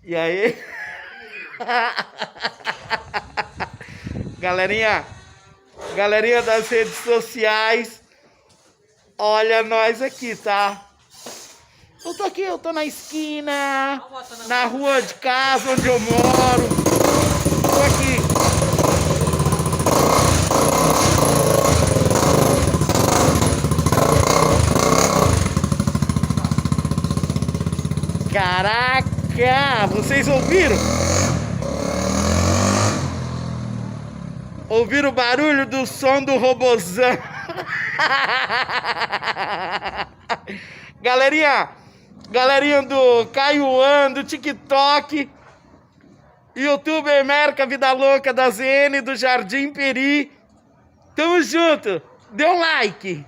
E aí? Galerinha das redes sociais, olha nós aqui, tá? Eu tô na esquina, na rua de casa onde eu moro. Tô aqui. Caraca, vocês ouviram? Ouviram o barulho do som do robozão? Galerinha do Caiuan, do TikTok, YouTuber Merca Vida Louca da ZN, do Jardim Peri. Tamo junto, dê um like.